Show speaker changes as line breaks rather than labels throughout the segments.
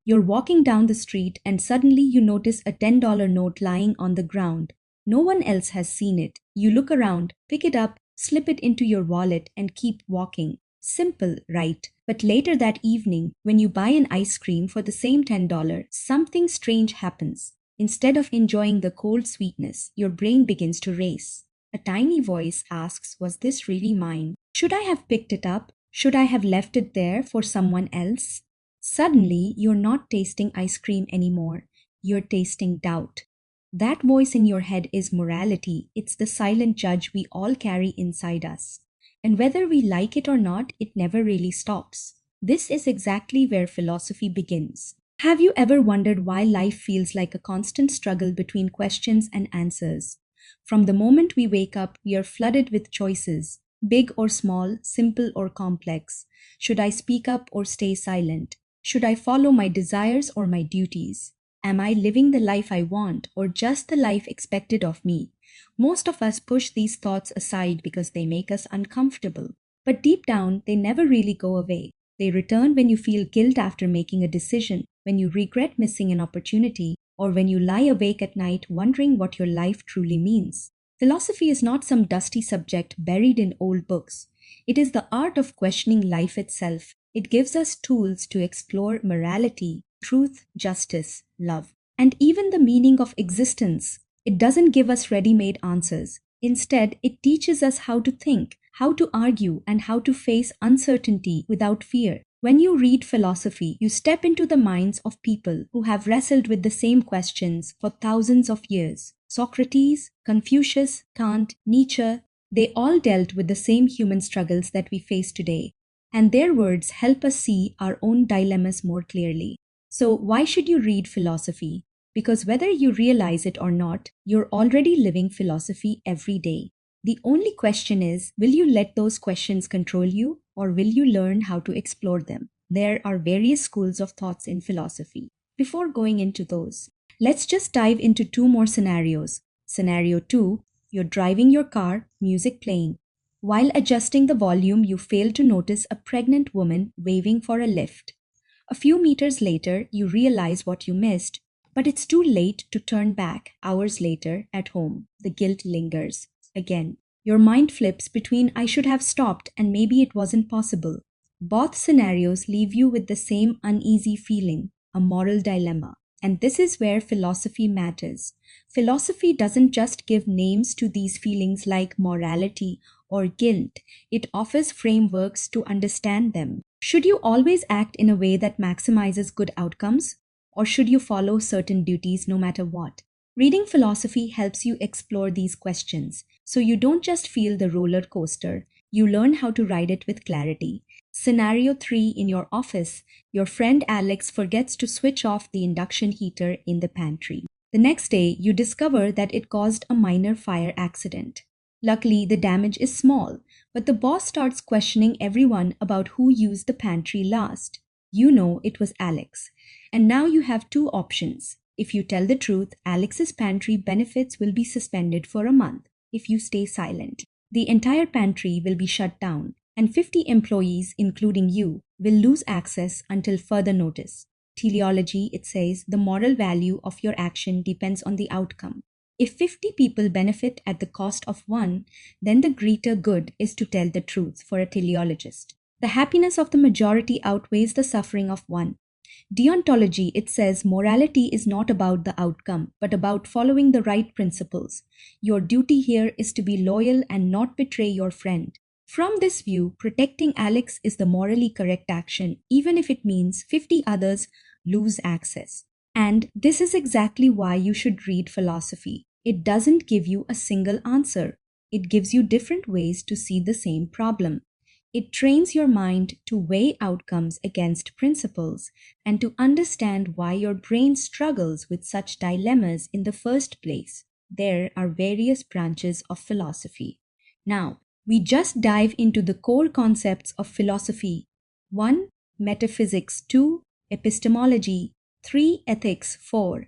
You're walking down the street and suddenly you notice a $10 note lying on the ground. No one else has seen it. You look around, pick it up, slip it into your wallet, and keep walking. Simple, right? But later that evening, when you buy an ice cream for the same $10, something strange happens. Instead of enjoying the cold sweetness, your brain begins to race. A tiny voice asks, was this really mine? Should I have picked it up? Should I have left it there for someone else? Suddenly, you're not tasting ice cream anymore. You're tasting doubt. That voice in your head is morality. It's the silent judge we all carry inside us. And whether we like it or not, it never really stops. This is exactly where philosophy begins. Have you ever wondered why life feels like a constant struggle between questions and answers? From the moment we wake up, we are flooded with choices, big or small, simple or complex. Should I speak up or stay silent? Should I follow my desires or my duties? Am I living the life I want or just the life expected of me? Most of us push these thoughts aside because they make us uncomfortable. But deep down, they never really go away. They return when you feel guilt after making a decision, when you regret missing an opportunity, or when you lie awake at night wondering what your life truly means. Philosophy is not some dusty subject buried in old books. It is the art of questioning life itself. It gives us tools to explore morality, truth, justice, love, and even the meaning of existence. It doesn't give us ready-made answers. Instead, it teaches us how to think, how to argue, and how to face uncertainty without fear. When you read philosophy, you step into the minds of people who have wrestled with the same questions for thousands of years. Socrates, Confucius, Kant, Nietzsche, they all dealt with the same human struggles that we face today. And their words help us see our own dilemmas more clearly. So why should you read philosophy? Because whether you realize it or not, you're already living philosophy every day. The only question is, will you let those questions control you, or will you learn how to explore them? There are various schools of thoughts in philosophy. Before going into those, let's just dive into two more scenarios. Scenario 2, you're driving your car, music playing. While adjusting the volume, you fail to notice a pregnant woman waving for a lift. A few meters later, you realize what you missed, but it's too late to turn back. Hours later, at home, the guilt lingers. Again, your mind flips between I should have stopped and maybe it wasn't possible. Both scenarios leave you with the same uneasy feeling, a moral dilemma. And this is where philosophy matters. Philosophy doesn't just give names to these feelings like morality or guilt. It offers frameworks to understand them. Should you always act in a way that maximizes good outcomes? Or should you follow certain duties no matter what? Reading philosophy helps you explore these questions, so you don't just feel the roller coaster, you learn how to ride it with clarity. Scenario 3 in your office, your friend Alex forgets to switch off the induction heater in the pantry. The next day, you discover that it caused a minor fire accident. Luckily, the damage is small, but the boss starts questioning everyone about who used the pantry last. You know it was Alex. And now you have two options. If you tell the truth, Alex's pantry benefits will be suspended for a month. If you stay silent, the entire pantry will be shut down, and 50 employees, including you, will lose access until further notice. Teleology, it says, the moral value of your action depends on the outcome. If 50 people benefit at the cost of one, then the greater good is to tell the truth for a teleologist. The happiness of the majority outweighs the suffering of one. Deontology, it says, morality is not about the outcome, but about following the right principles. Your duty here is to be loyal and not betray your friend. From this view, protecting Alex is the morally correct action, even if it means 50 others lose access. And this is exactly why you should read philosophy. It doesn't give you a single answer. It gives you different ways to see the same problem. It trains your mind to weigh outcomes against principles and to understand why your brain struggles with such dilemmas in the first place. There are various branches of philosophy. Now, we just dive into the core concepts of philosophy. 1. Metaphysics. 2. Epistemology. 3. Ethics. 4.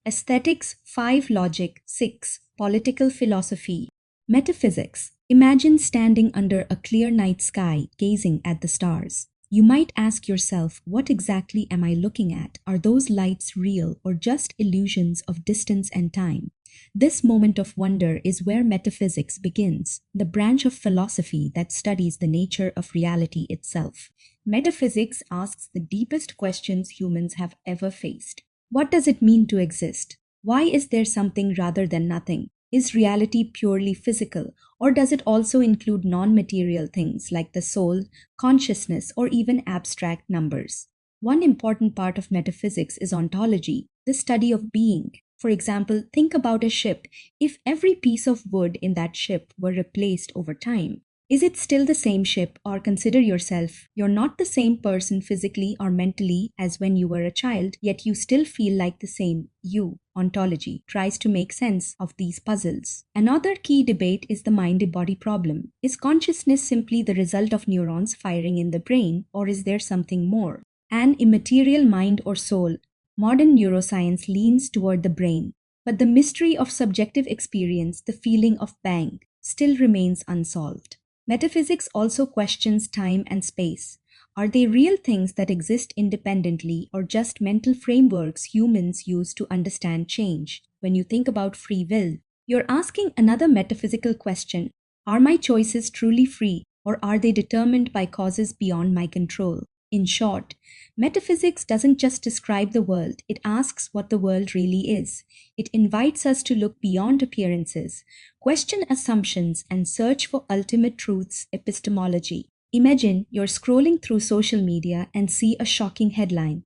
Aesthetics. 5. Logic. 6. Political philosophy. Metaphysics. Imagine standing under a clear night sky, gazing at the stars. You might ask yourself, what exactly am I looking at? Are those lights real or just illusions of distance and time? This moment of wonder is where metaphysics begins, the branch of philosophy that studies the nature of reality itself. Metaphysics asks the deepest questions humans have ever faced. What does it mean to exist? Why is there something rather than nothing? Is reality purely physical, or does it also include non material things like the soul, consciousness, or even abstract numbers? One important part of metaphysics is ontology, the study of being. For example, think about a ship. If every piece of wood in that ship were replaced over time, is it still the same ship, or consider yourself, you're not the same person physically or mentally as when you were a child, yet you still feel like the same you? Ontology tries to make sense of these puzzles. Another key debate is the mind-body problem. Is consciousness simply the result of neurons firing in the brain, or is there something more? An immaterial mind or soul? Modern neuroscience leans toward the brain, but the mystery of subjective experience, the feeling of bang, still remains unsolved. Metaphysics also questions time and space. Are they real things that exist independently or just mental frameworks humans use to understand change? When you think about free will, you're asking another metaphysical question. Are my choices truly free, or are they determined by causes beyond my control? In short, metaphysics doesn't just describe the world, it asks what the world really is. It invites us to look beyond appearances, question assumptions, and search for ultimate truths. Epistemology. Imagine you're scrolling through social media and see a shocking headline.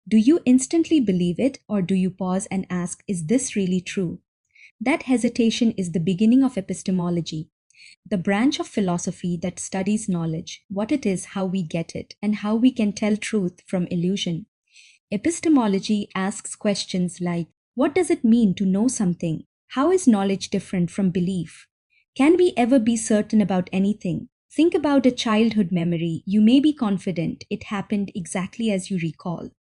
Do you instantly believe it, or do you pause and ask, is this really true? That hesitation is the beginning of epistemology, the branch of philosophy that studies knowledge, what it is, how we get it, and how we can tell truth from illusion. Epistemology asks questions like, what does it mean to know something? How is knowledge different from belief? Can we ever be certain about anything? Think about a childhood memory. You may be confident it happened exactly as you recall.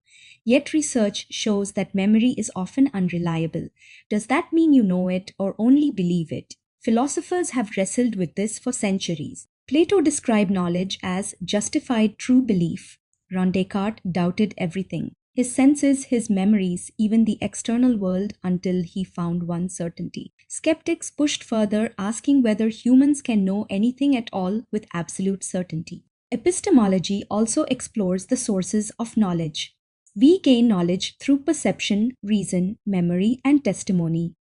Yet research shows that memory is often unreliable. Does that mean you know it or only believe it? Philosophers have wrestled with this for centuries. Plato described knowledge as justified true belief. Rene Descartes doubted everything: his senses, his memories, even the external world, until he found one certainty. Skeptics pushed further, asking whether humans can know anything at all with absolute certainty. Epistemology also explores the sources of knowledge. We gain knowledge through perception, reason, memory, and testimony.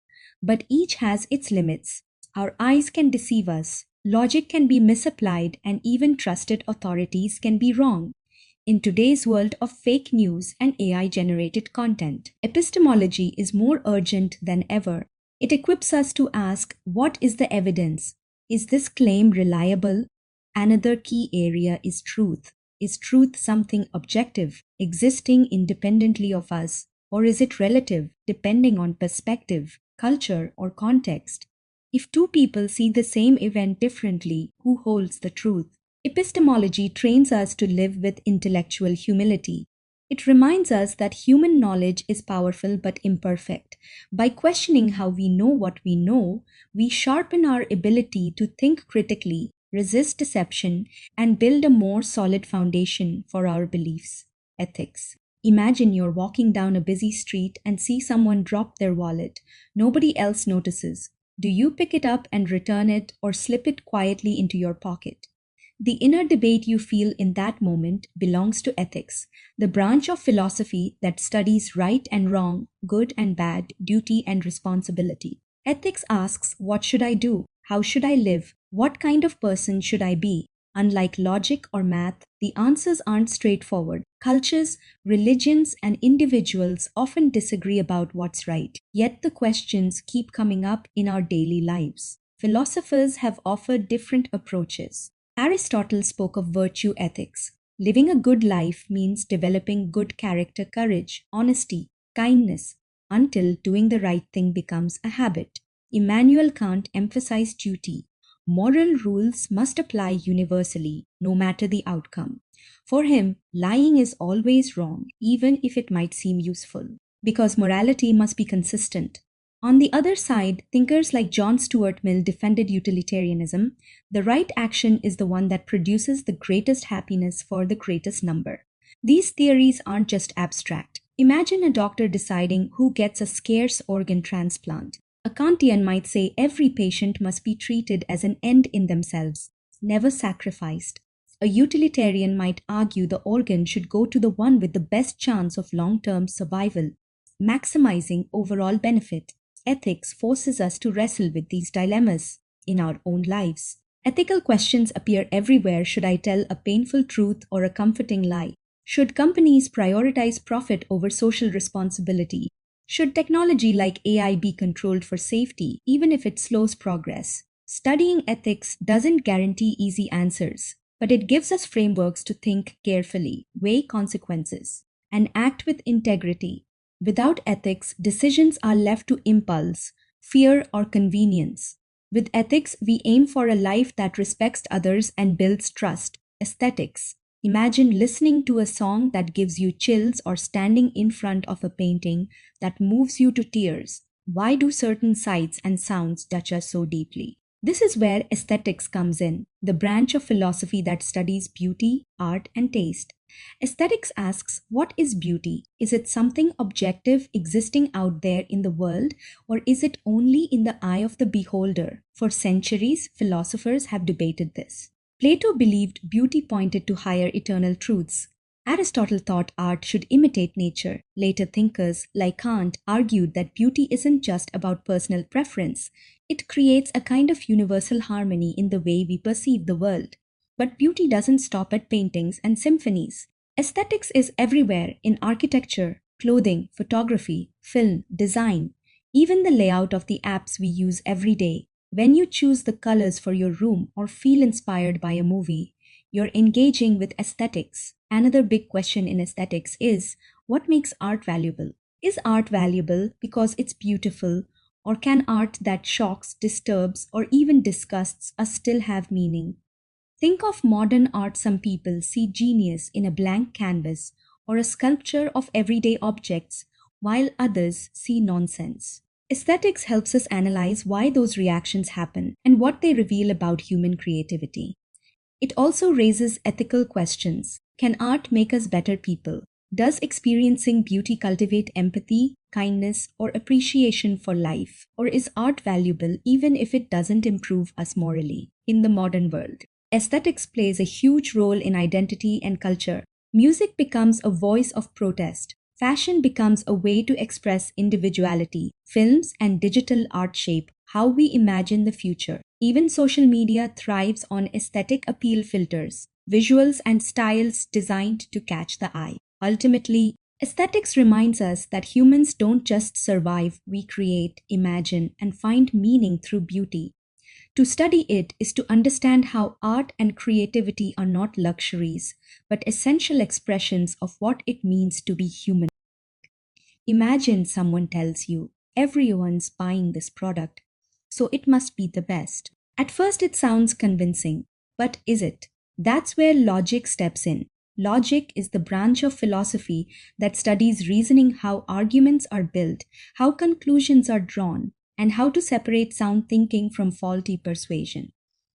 But each has its limits. Our eyes can deceive us, logic can be misapplied, and even trusted authorities can be wrong. In today's world of fake news and AI generated content, epistemology is more urgent than ever. It equips us to ask, what is the evidence? Is this claim reliable? Another key area is truth. Is truth something objective, existing independently of us, or is it relative, depending on perspective, culture, or context? If two people see the same event differently, who holds the truth? Epistemology trains us to live with intellectual humility. It reminds us that human knowledge is powerful but imperfect. By questioning how we know what we know, we sharpen our ability to think critically, resist deception, and build a more solid foundation for our beliefs. Ethics. Imagine you're walking down a busy street and see someone drop their wallet. Nobody else notices. Do you pick it up and return it, or slip it quietly into your pocket? The inner debate you feel in that moment belongs to ethics, the branch of philosophy that studies right and wrong, good and bad, duty and responsibility. Ethics asks, what should I do? How should I live? What kind of person should I be? Unlike logic or math, the answers aren't straightforward. Cultures, religions, and individuals often disagree about what's right, yet the questions keep coming up in our daily lives. Philosophers have offered different approaches. Aristotle spoke of virtue ethics. Living a good life means developing good character, courage, honesty, kindness, until doing the right thing becomes a habit. Immanuel Kant emphasized duty. Moral rules must apply universally, no matter the outcome. For him, lying is always wrong, even if it might seem useful, because morality must be consistent. On the other side, thinkers like John Stuart Mill defended utilitarianism. The right action is the one that produces the greatest happiness for the greatest number. These theories aren't just abstract. Imagine a doctor deciding who gets a scarce organ transplant. A Kantian might say every patient must be treated as an end in themselves, never sacrificed. A utilitarian might argue the organ should go to the one with the best chance of long-term survival, maximizing overall benefit. Ethics forces us to wrestle with these dilemmas in our own lives. Ethical questions appear everywhere. Should I tell a painful truth or a comforting lie? Should companies prioritize profit over social responsibility? Should technology like AI be controlled for safety, even if it slows progress? Studying ethics doesn't guarantee easy answers, but it gives us frameworks to think carefully, weigh consequences, and act with integrity. Without ethics, decisions are left to impulse, fear, or convenience. With ethics, we aim for a life that respects others and builds trust. Aesthetics. Imagine listening to a song that gives you chills or standing in front of a painting that moves you to tears. Why do certain sights and sounds touch us so deeply? This is where aesthetics comes in, the branch of philosophy that studies beauty, art, and taste. Aesthetics asks, what is beauty? Is it something objective existing out there in the world, or is it only in the eye of the beholder? For centuries, philosophers have debated this. Plato believed beauty pointed to higher eternal truths. Aristotle thought art should imitate nature. Later thinkers, like Kant, argued that beauty isn't just about personal preference. It creates a kind of universal harmony in the way we perceive the world. But beauty doesn't stop at paintings and symphonies. Aesthetics is everywhere in architecture, clothing, photography, film, design, even the layout of the apps we use every day. When you choose the colors for your room or feel inspired by a movie, you're engaging with aesthetics. Another big question in aesthetics is, what makes art valuable? Is art valuable because it's beautiful, or can art that shocks, disturbs, or even disgusts us still have meaning? Think of modern art. Some people see genius in a blank canvas or a sculpture of everyday objects, while others see nonsense. Aesthetics helps us analyze why those reactions happen and what they reveal about human creativity. It also raises ethical questions. Can art make us better people? Does experiencing beauty cultivate empathy, kindness, or appreciation for life? Or is art valuable even if it doesn't improve us morally? In the modern world, aesthetics plays a huge role in identity and culture. Music becomes a voice of protest. Fashion becomes a way to express individuality. Films and digital art shape how we imagine the future. Even social media thrives on aesthetic appeal filters, visuals and styles designed to catch the eye. Ultimately, aesthetics reminds us that humans don't just survive, we create, imagine, and find meaning through beauty. To study it is to understand how art and creativity are not luxuries, but essential expressions of what it means to be human. Imagine someone tells you, everyone's buying this product, so it must be the best. At first, it sounds convincing, but is it? That's where logic steps in. Logic is the branch of philosophy that studies reasoning, how arguments are built, how conclusions are drawn, and how to separate sound thinking from faulty persuasion.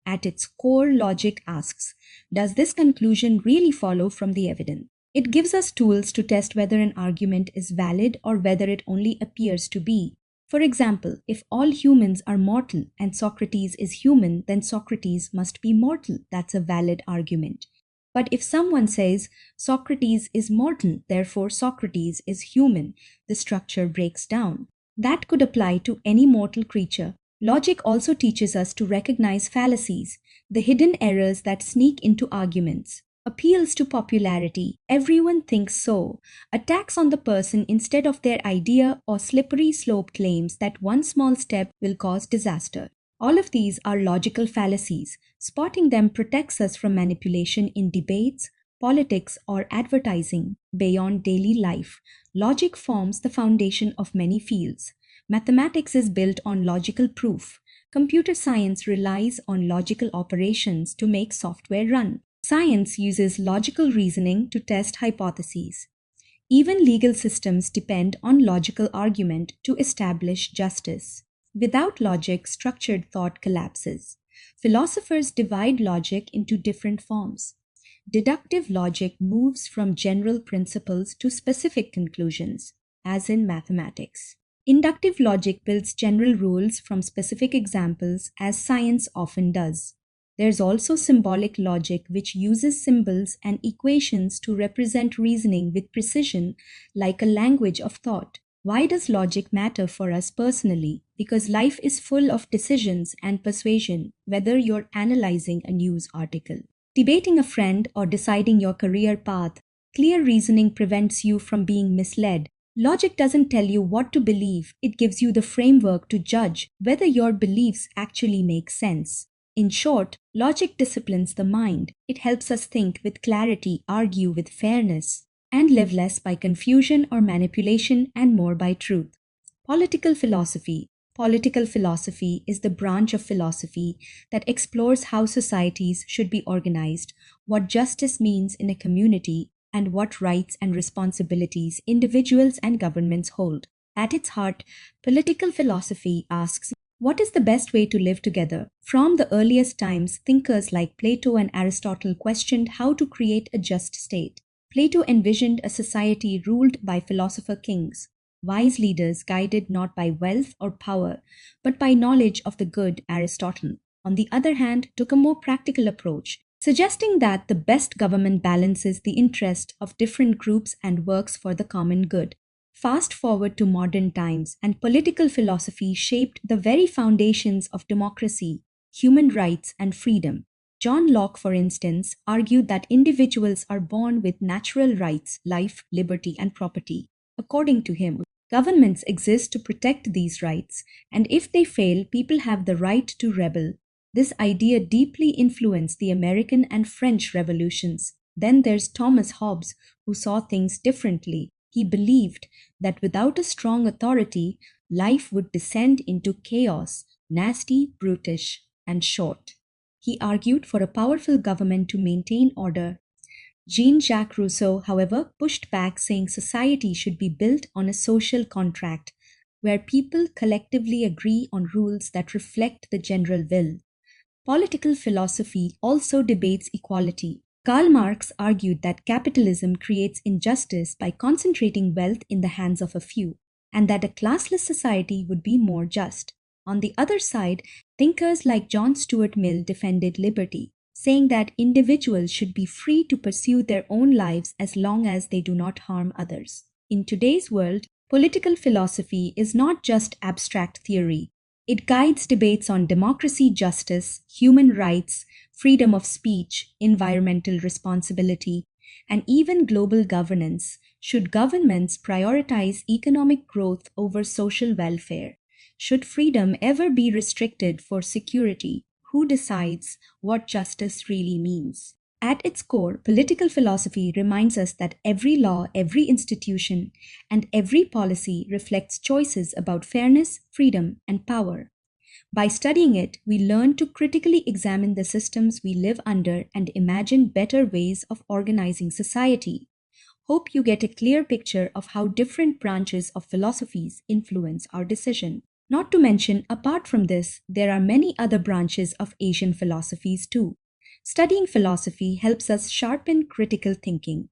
At its core, logic asks, does this conclusion really follow from the evidence? It gives us tools to test whether an argument is valid or whether it only appears to be. For example, if all humans are mortal and Socrates is human, then Socrates must be mortal. That's a valid argument. But if someone says Socrates is mortal, therefore Socrates is human, the structure breaks down. That could apply to any mortal creature. Logic also teaches us to recognize fallacies, the hidden errors that sneak into arguments. Appeals to popularity, everyone thinks so, attacks on the person instead of their idea, or slippery slope claims that one small step will cause disaster. All of these are logical fallacies. Spotting them protects us from manipulation in debates, politics, or advertising. Beyond daily life, logic forms the foundation of many fields. Mathematics is built on logical proof. Computer science relies on logical operations to make software run. Science uses logical reasoning to test hypotheses. Even legal systems depend on logical argument to establish justice. Without logic, structured thought collapses. Philosophers divide logic into different forms. Deductive logic moves from general principles to specific conclusions, as in mathematics. Inductive logic builds general rules from specific examples, as science often does. There's also symbolic logic, which uses symbols and equations to represent reasoning with precision, like a language of thought. Why does logic matter for us personally? Because life is full of decisions and persuasion, whether you're analyzing a news article, debating a friend, or deciding your career path. Clear reasoning prevents you from being misled. Logic doesn't tell you what to believe, it gives you the framework to judge whether your beliefs actually make sense. In short, logic disciplines the mind. It helps us think with clarity, argue with fairness, and live less by confusion or manipulation and more by truth. Political philosophy. Political philosophy is the branch of philosophy that explores how societies should be organized, what justice means in a community, and what rights and responsibilities individuals and governments hold. At its heart, political philosophy asks, what is the best way to live together? From the earliest times, thinkers like Plato and Aristotle questioned how to create a just state. Plato envisioned a society ruled by philosopher kings, wise leaders guided not by wealth or power, but by knowledge of the good. Aristotle, on the other hand, took a more practical approach, suggesting that the best government balances the interest of different groups and works for the common good. Fast forward to modern times, and political philosophy shaped the very foundations of democracy, human rights, and freedom. John Locke, for instance, argued that individuals are born with natural rights, life, liberty, and property. According to him, governments exist to protect these rights, and if they fail, people have the right to rebel. This idea deeply influenced the American and French revolutions. Then there's Thomas Hobbes, who saw things differently. He believed that without a strong authority, life would descend into chaos, nasty, brutish, and short. He argued for a powerful government to maintain order. Jean-Jacques Rousseau, however, pushed back, saying society should be built on a social contract, where people collectively agree on rules that reflect the general will. Political philosophy also debates equality. Karl Marx argued that capitalism creates injustice by concentrating wealth in the hands of a few, and that a classless society would be more just. On the other side, thinkers like John Stuart Mill defended liberty, saying that individuals should be free to pursue their own lives as long as they do not harm others. In today's world, political philosophy is not just abstract theory. It guides debates on democracy, justice, human rights, freedom of speech, environmental responsibility, and even global governance. Should governments prioritize economic growth over social welfare? Should freedom ever be restricted for security? Who decides what justice really means? At its core, political philosophy reminds us that every law, every institution, and every policy reflects choices about fairness, freedom, and power. By studying it, we learn to critically examine the systems we live under and imagine better ways of organizing society. Hope you get a clear picture of how different branches of philosophies influence our decision. Not to mention, apart from this, there are many other branches of Asian philosophies too. Studying philosophy helps us sharpen critical thinking,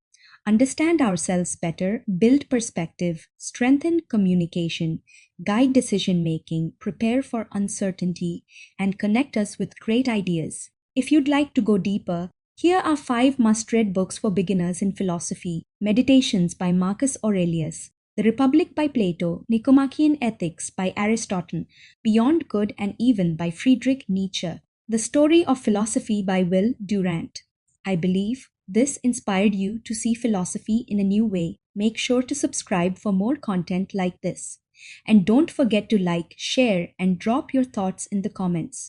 understand ourselves better, build perspective, strengthen communication, guide decision making, prepare for uncertainty, and connect us with great ideas. If you'd like to go deeper, here are 5 must-read books for beginners in philosophy: Meditations by Marcus Aurelius, The Republic by Plato, Nicomachean Ethics by Aristotle, Beyond Good and Evil by Friedrich Nietzsche, The Story of Philosophy by Will Durant. I believe this inspired you to see philosophy in a new way. Make sure to subscribe for more content like this. And don't forget to like, share, and drop your thoughts in the comments.